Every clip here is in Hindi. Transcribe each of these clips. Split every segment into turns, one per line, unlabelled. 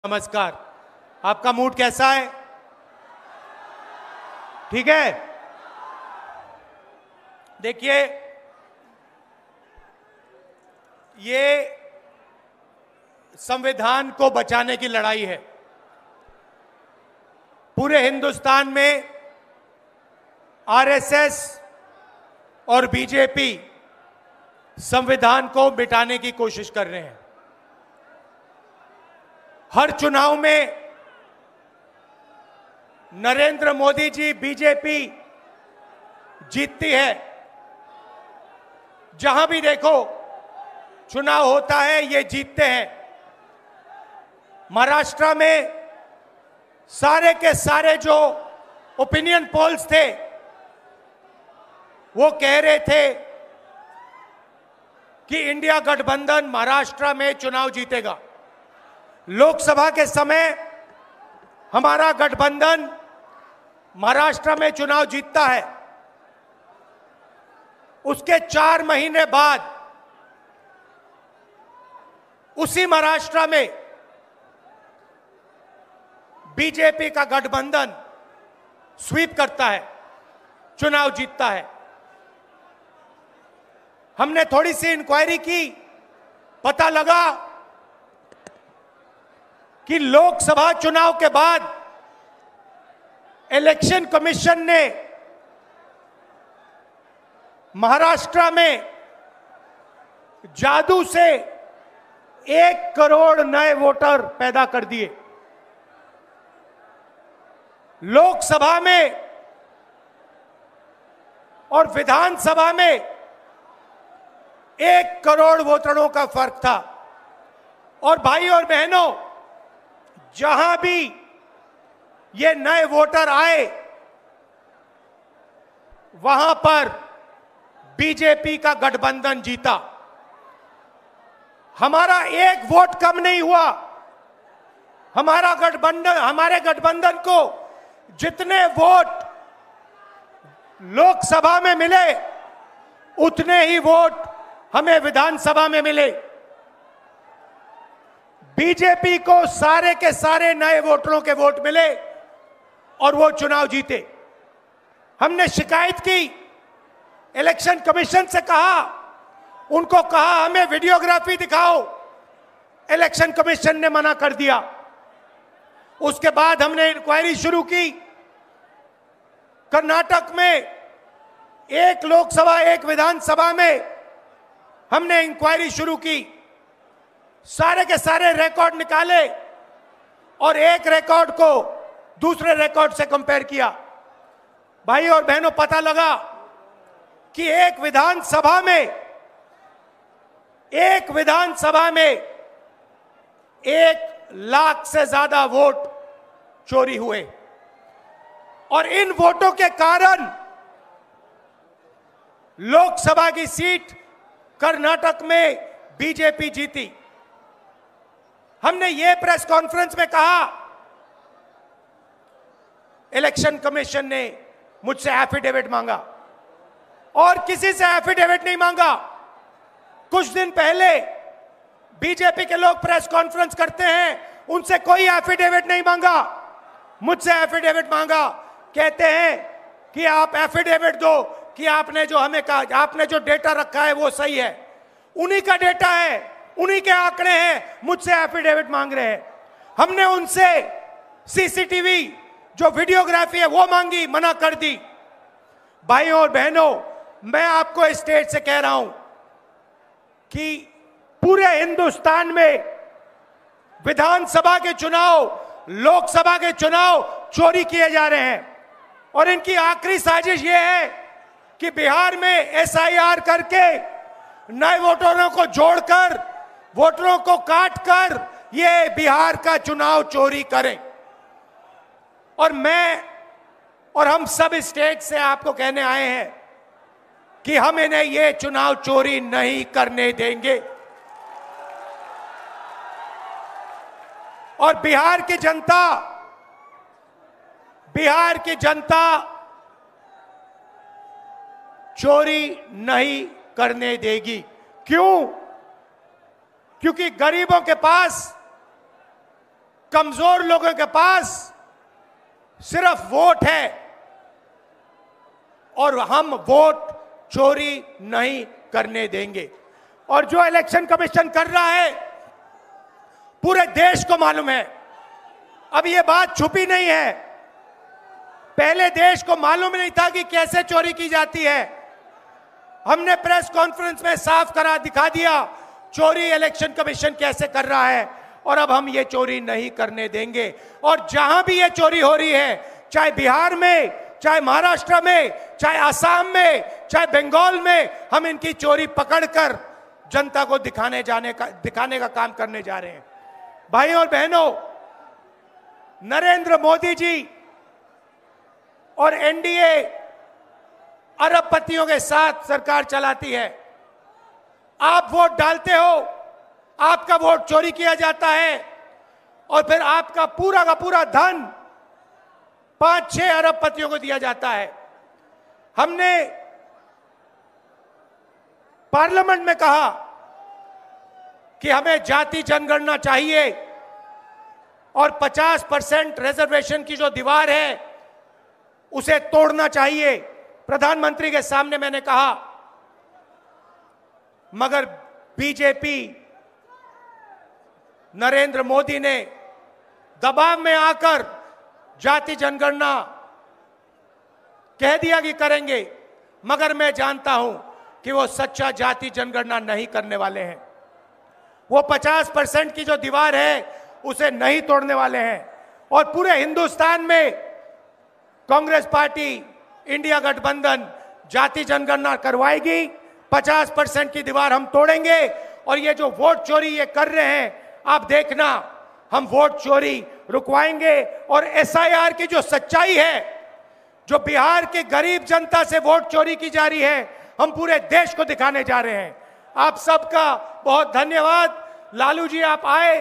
नमस्कार। आपका मूड कैसा है? ठीक है। देखिए, ये संविधान को बचाने की लड़ाई है। पूरे हिंदुस्तान में आरएसएस और बीजेपी संविधान को मिटाने की कोशिश कर रहे हैं। हर चुनाव में नरेंद्र मोदी जी, बीजेपी जीतती है। जहां भी देखो चुनाव होता है, ये जीतते हैं। महाराष्ट्र में सारे के सारे जो ओपिनियन पोल्स थे वो कह रहे थे कि इंडिया गठबंधन महाराष्ट्र में चुनाव जीतेगा। लोकसभा के समय हमारा गठबंधन महाराष्ट्र में चुनाव जीतता है। उसके 4 महीने बाद उसी महाराष्ट्र में बीजेपी का गठबंधन स्वीप करता है, चुनाव जीतता है। हमने थोड़ी सी इंक्वायरी की, पता लगा कि लोकसभा चुनाव के बाद इलेक्शन कमीशन ने महाराष्ट्र में जादू से 1 करोड़ नए वोटर पैदा कर दिए। लोकसभा में और विधानसभा में 1 करोड़ वोटरों का फर्क था। और भाई और बहनों, जहां भी ये नए वोटर आए वहां पर बीजेपी का गठबंधन जीता। हमारा 1 वोट कम नहीं हुआ। हमारे गठबंधन को जितने वोट लोकसभा में मिले उतने ही वोट हमें विधानसभा में मिले। बीजेपी को सारे के सारे नए वोटरों के वोट मिले और वो चुनाव जीते। हमने शिकायत की, इलेक्शन कमीशन से कहा, उनको कहा हमें वीडियोग्राफी दिखाओ। इलेक्शन कमीशन ने मना कर दिया। उसके बाद हमने इंक्वायरी शुरू की। कर्नाटक में 1 लोकसभा 1 विधानसभा में हमने इंक्वायरी शुरू की। सारे के सारे रिकॉर्ड निकाले और एक रिकॉर्ड को दूसरे रिकॉर्ड से कंपेयर किया। भाई और बहनों, पता लगा कि एक विधानसभा में 1 लाख से ज्यादा वोट चोरी हुए। और इन वोटों के कारण लोकसभा की सीट कर्नाटक में बीजेपी जीती। हमने ये प्रेस कॉन्फ्रेंस में कहा, इलेक्शन कमीशन ने मुझसे एफिडेविट मांगा और किसी से एफिडेविट नहीं मांगा। कुछ दिन पहले बीजेपी के लोग प्रेस कॉन्फ्रेंस करते हैं, उनसे कोई एफिडेविट नहीं मांगा। मुझसे एफिडेविट मांगा। कहते हैं कि आप एफिडेविट दो कि आपने जो हमें कहा, आपने जो डेटा रखा है वो सही है। उन्हीं का डेटा है, उन्हीं के आंकड़े हैं, मुझसे एफिडेविट मांग रहे हैं। हमने उनसे सीसीटीवी जो वीडियोग्राफी है वो मांगी, मना कर दी। भाइयों और बहनों, मैं आपको इस स्टेज से कह रहा हूं कि पूरे हिंदुस्तान में विधानसभा के चुनाव, लोकसभा के चुनाव चोरी किए जा रहे हैं। और इनकी आखिरी साजिश यह है कि बिहार में एसआईआर करके नए वोटरों को जोड़कर, वोटरों को काटकर ये बिहार का चुनाव चोरी करें। और मैं और हम सब स्टेट से आपको कहने आए हैं कि हम इन्हें ये चुनाव चोरी नहीं करने देंगे। और बिहार की जनता चोरी नहीं करने देगी। क्यों? क्योंकि गरीबों के पास कमजोर लोगों के पास सिर्फ वोट है और हम वोट चोरी नहीं करने देंगे। और जो इलेक्शन कमीशन कर रहा है पूरे देश को मालूम है। अब ये बात छुपी नहीं है, पहले देश को मालूम नहीं था कि कैसे चोरी की जाती है। हमने प्रेस कॉन्फ्रेंस में साफ करा दिखा दिया चोरी इलेक्शन कमीशन कैसे कर रहा है, और अब हम ये चोरी नहीं करने देंगे। और जहां भी ये चोरी हो रही है, चाहे बिहार में, चाहे महाराष्ट्र में, चाहे असम में, चाहे बंगाल में, हम इनकी चोरी पकड़कर जनता को दिखाने का काम करने जा रहे हैं। भाइयों और बहनों, नरेंद्र मोदी जी और एनडीए अरबपतियों के साथ सरकार चलाती है। आप वोट डालते हो, आपका वोट चोरी किया जाता है और फिर आपका पूरा का पूरा धन 5-6 अरबपतियों को दिया जाता है। हमने पार्लियामेंट में कहा कि हमें जाति जनगणना चाहिए और 50% रिजर्वेशन की जो दीवार है उसे तोड़ना चाहिए। प्रधानमंत्री के सामने मैंने कहा, मगर बीजेपी, नरेंद्र मोदी ने दबाव में आकर जाति जनगणना कह दिया कि करेंगे, मगर मैं जानता हूं कि वो सच्चा जाति जनगणना नहीं करने वाले हैं। वो 50% की जो दीवार है उसे नहीं तोड़ने वाले हैं। और पूरे हिंदुस्तान में कांग्रेस पार्टी, इंडिया गठबंधन जाति जनगणना करवाएगी, 50% की दीवार हम तोड़ेंगे। और ये जो वोट चोरी ये कर रहे हैं, आप देखना, हम वोट चोरी रुकवाएंगे। और एसआईआर की जो सच्चाई है, जो बिहार की गरीब जनता से वोट चोरी की जा रही है, हम पूरे देश को दिखाने जा रहे हैं। आप सबका बहुत धन्यवाद। लालू जी, आप आए,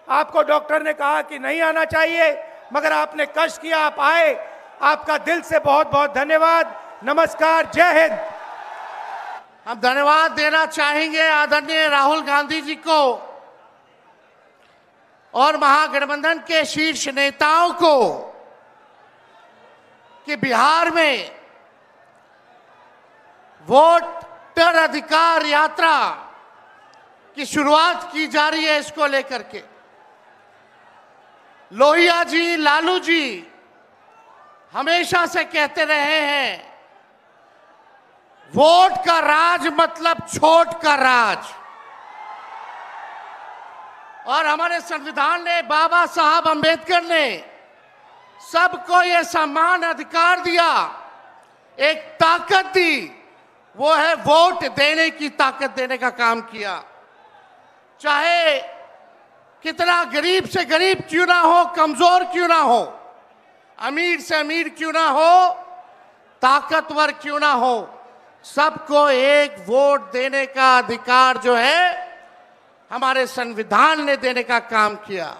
आपको डॉक्टर ने कहा कि नहीं आना चाहिए, मगर आपने कष्ट किया, आप आए, आपका दिल से बहुत बहुत धन्यवाद। नमस्कार, जय हिंद।
हम धन्यवाद देना चाहेंगे आदरणीय राहुल गांधी जी को और महागठबंधन के शीर्ष नेताओं को कि बिहार में वोटर अधिकार यात्रा की शुरुआत की जा रही है। इसको लेकर के लोहिया जी, लालू जी हमेशा से कहते रहे हैं, वोट का राज मतलब छोट का राज। और हमारे संविधान ने, बाबा साहब अंबेडकर ने सबको यह समान अधिकार दिया, एक ताकत दी, वो है वोट देने की ताकत देने का काम किया। चाहे कितना गरीब से गरीब क्यों ना हो, कमजोर क्यों ना हो, अमीर से अमीर क्यों ना हो, ताकतवर क्यों ना हो, सबको एक वोट देने का अधिकार जो है हमारे संविधान ने देने का काम किया।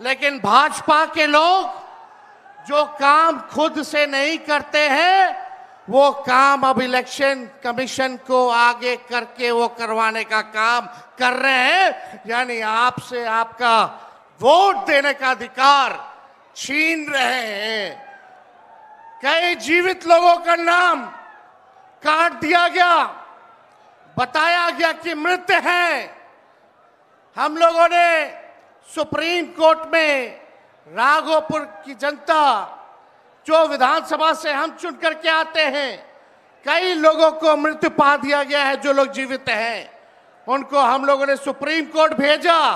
लेकिन भाजपा के लोग जो काम खुद से नहीं करते हैं, वो काम अब इलेक्शन कमीशन को आगे करके वो करवाने का काम कर रहे हैं। यानी आपसे आपका वोट देने का अधिकार छीन रहे हैं। कई जीवित लोगों का नाम काट दिया गया, बताया गया कि मृत हैं। हम लोगों ने सुप्रीम कोर्ट में राघोपुर की जनता, जो विधानसभा से हम चुन करके आते हैं, कई लोगों को मृत्यु पा दिया गया है। जो लोग जीवित हैं उनको हम लोगों ने सुप्रीम कोर्ट भेजा,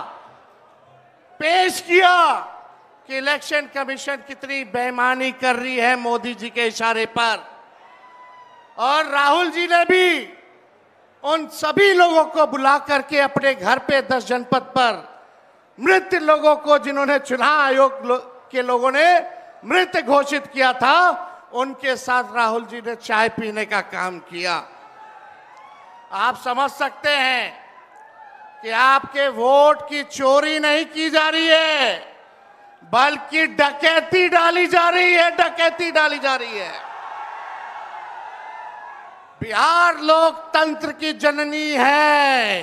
पेश किया कि इलेक्शन कमीशन कितनी बेईमानी कर रही है मोदी जी के इशारे पर। और राहुल जी ने भी उन सभी लोगों को बुला करके अपने घर पे 10 जनपद पर मृत लोगों को, जिन्होंने चुनाव आयोग के लोगों ने मृत घोषित किया था, उनके साथ राहुल जी ने चाय पीने का काम किया। आप समझ सकते हैं कि आपके वोट की चोरी नहीं की जा रही है, बल्कि डकैती डाली जा रही है, डकैती डाली जा रही है। बिहार लोकतंत्र की जननी है।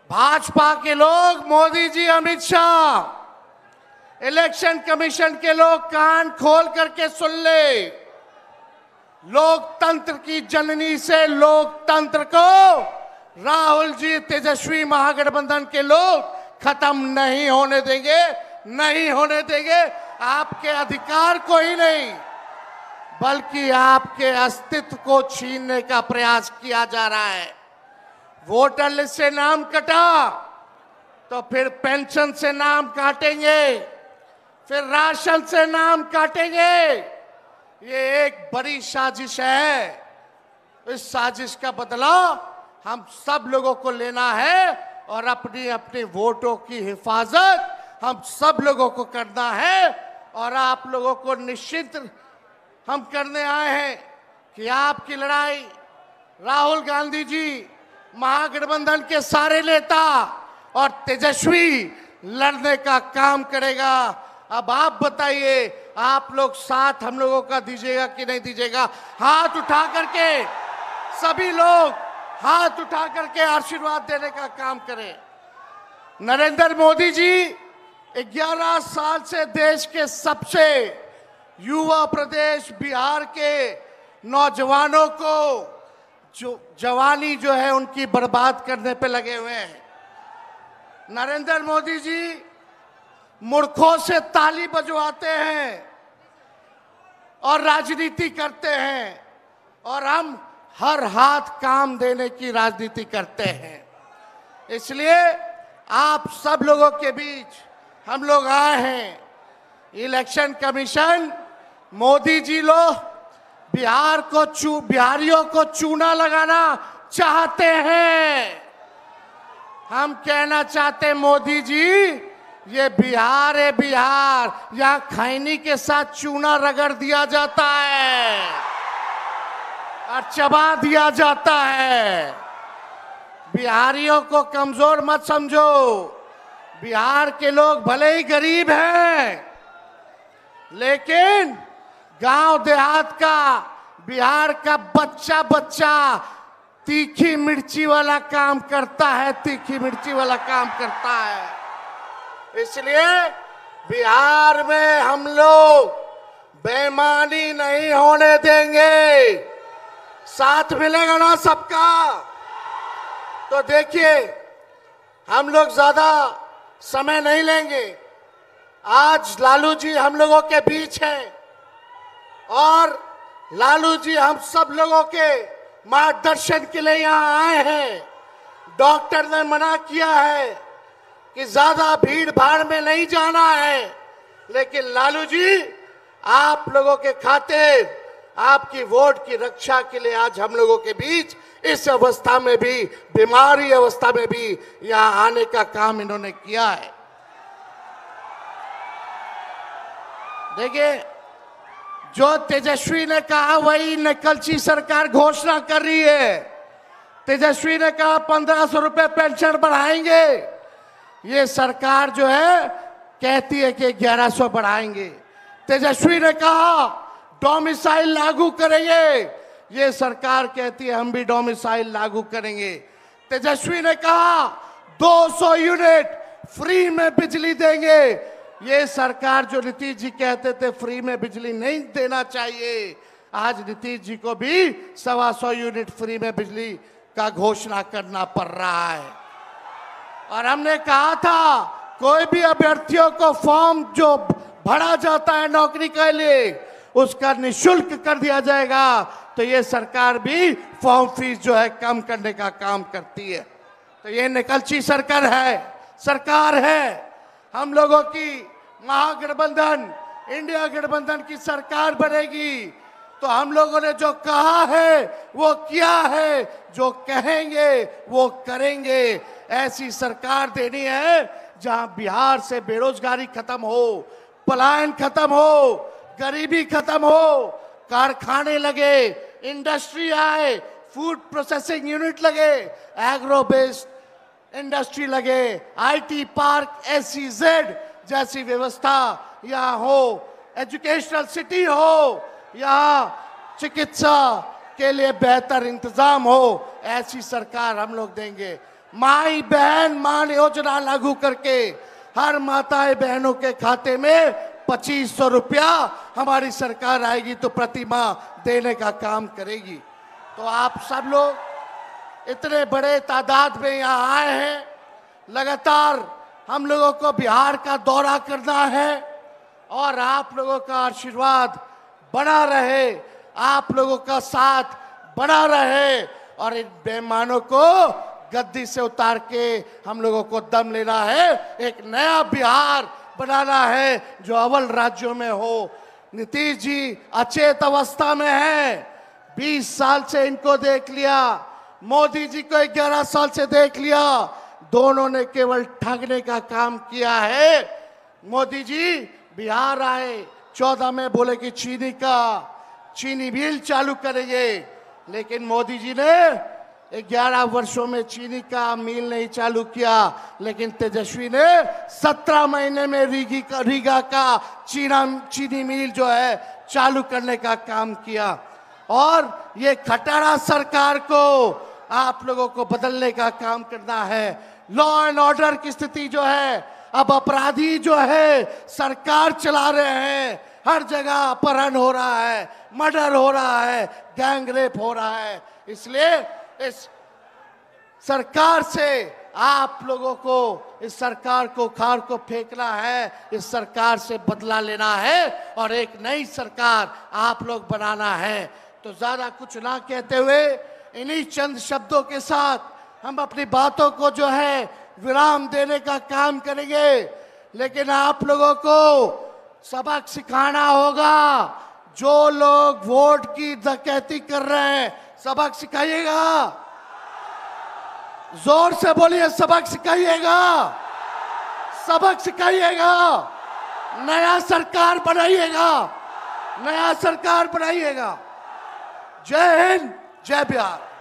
भाजपा के लोग, मोदी जी, अमित शाह, इलेक्शन कमीशन के लोग कान खोल करके सुन ले। लोकतंत्र की जननी से लोकतंत्र को राहुल जी, तेजस्वी महागठबंधन के लोग खत्म नहीं होने देंगे, नहीं होने देंगे। आपके अधिकार को ही नहीं, बल्कि आपके अस्तित्व को छीनने का प्रयास किया जा रहा है। वोटर लिस्ट से नाम कटा तो फिर पेंशन से नाम काटेंगे, फिर राशन से नाम काटेंगे। ये एक बड़ी साजिश है। इस साजिश का बदला हम सब लोगों को लेना है और अपनी अपनी वोटों की हिफाजत हम सब लोगों को करना है। और आप लोगों को निश्चित हम करने आए हैं कि आपकी लड़ाई राहुल गांधी जी, महागठबंधन के सारे नेता और तेजस्वी लड़ने का काम करेगा। अब आप बताइए, आप लोग साथ हम लोगों का दीजिएगा कि नहीं दीजिएगा? हाथ उठा करके सभी लोग हाथ उठा करके आशीर्वाद देने का काम करें। नरेंद्र मोदी जी 11 साल से देश के सबसे युवा प्रदेश बिहार के नौजवानों को जो जवानी जो है उनकी बर्बाद करने पे लगे हुए हैं। नरेंद्र मोदी जी मूर्खों से ताली बजवाते हैं और राजनीति करते हैं, और हम हर हाथ काम देने की राजनीति करते हैं। इसलिए आप सब लोगों के बीच हम लोग आए हैं। इलेक्शन कमीशन, मोदी जी लोग बिहारियों को चूना लगाना चाहते हैं। हम कहना चाहते हैं, मोदी जी, ये बिहार है, बिहार, यहाँ खैनी के साथ चूना रगड़ दिया जाता है और चबा दिया जाता है। बिहारियों को कमजोर मत समझो। बिहार के लोग भले ही गरीब हैं, लेकिन गांव देहात का बिहार का बच्चा बच्चा तीखी मिर्ची वाला काम करता है, तीखी मिर्ची वाला काम करता है। इसलिए बिहार में हम लोग बेईमानी नहीं होने देंगे। साथ मिलेगा ना सबका? तो देखिए, हम लोग ज्यादा समय नहीं लेंगे। आज लालू जी हम लोगों के बीच हैं और लालू जी हम सब लोगों के मार्गदर्शन के लिए यहाँ आए हैं। डॉक्टर ने मना किया है कि ज्यादा भीड़ भाड़ में नहीं जाना है, लेकिन लालू जी आप लोगों के खातिर, आपकी वोट की रक्षा के लिए आज हम लोगों के बीच इस अवस्था में भी, बीमारी अवस्था में भी यहाँ आने का काम इन्होंने किया है। देखिए, जो तेजस्वी ने कहा वही नकलची सरकार घोषणा कर रही है। तेजस्वी ने कहा 1500 रुपए पेंशन बढ़ाएंगे, ये सरकार जो है कहती है कि 1100 बढ़ाएंगे। तेजस्वी ने कहा डोमिसाइल लागू करेंगे, ये सरकार कहती है हम भी डोमिसाइल लागू करेंगे। तेजस्वी ने कहा 200 यूनिट फ्री में बिजली देंगे, ये सरकार जो नीतीश जी कहते थे फ्री में बिजली नहीं देना चाहिए, आज नीतीश जी को भी 125 यूनिट फ्री में बिजली का घोषणा करना पड़ रहा है। और हमने कहा था कोई भी अभ्यर्थियों को फॉर्म जो भरा जाता है नौकरी के लिए उसका निःशुल्क कर दिया जाएगा। तो ये सरकार भी फॉर्म फीस जो है कम करने का काम करती है। तो ये निकलची सरकार है। हम लोगों की महागठबंधन, इंडिया गठबंधन की सरकार बनेगी तो हम लोगों ने जो कहा है वो किया है, जो कहेंगे वो करेंगे। ऐसी सरकार देनी है जहां बिहार से बेरोजगारी खत्म हो, पलायन खत्म हो, गरीबी खत्म हो, कारखाने लगे, इंडस्ट्री आए, फूड प्रोसेसिंग यूनिट लगे, एग्रो बेस्ड इंडस्ट्री लगे, आईटी पार्क, SEZ जैसी व्यवस्था यहाँ हो, एजुकेशनल सिटी हो, यहाँ चिकित्सा के लिए बेहतर इंतजाम हो। ऐसी सरकार हम लोग देंगे। माई बहन मान योजना लागू करके हर माताएं बहनों के खाते में 2500 रुपया हमारी सरकार आएगी तो प्रति माह देने का काम करेगी। तो आप सब लोग इतने बड़े तादाद में यहाँ आए हैं, लगातार हम लोगों को बिहार का दौरा करना है और आप लोगों का आशीर्वाद बना रहे, आप लोगों का साथ बना रहे और इन बेईमानों को गद्दी से उतार के हम लोगों को दम लेना है, एक नया बिहार बनाना है जो अव्वल राज्यों में हो। नीतीश जी अचेत अवस्था में हैं, 20 साल से इनको देख लिया, मोदी जी को 11 साल से देख लिया, दोनों ने केवल ठगने का काम किया है। मोदी जी बिहार आए 14 में बोले कि चीनी मिल चालू करेंगे, लेकिन मोदी जी ने 11 वर्षों में चीनी का मिल नहीं चालू किया, लेकिन तेजस्वी ने 17 महीने में रीगा का चीनी मिल जो है चालू करने का काम किया। और ये खटारा सरकार को आप लोगों को बदलने का काम करना है। लॉ एंड ऑर्डर की स्थिति जो है, अब अपराधी जो है सरकार चला रहे हैं, हर जगह अपहरण हो रहा है, मर्डर हो रहा है, गैंग रेप हो रहा है। इसलिए इस सरकार से आप लोगों को, इस सरकार को खार को फेंकना है, इस सरकार से बदला लेना है और एक नई सरकार आप लोग बनाना है। तो ज्यादा कुछ ना कहते हुए इन्हीं चंद शब्दों के साथ हम अपनी बातों को जो है विराम देने का काम करेंगे, लेकिन आप लोगों को सबक सिखाना होगा। जो लोग वोट की डकैती कर रहे हैं, सबक सिखाइएगा, जोर से बोलिए, सबक सिखाइएगा, सबक सिखाइएगा, नया सरकार बनाइएगा, नया सरकार बनाइएगा। जय हिंद, जय बिहार।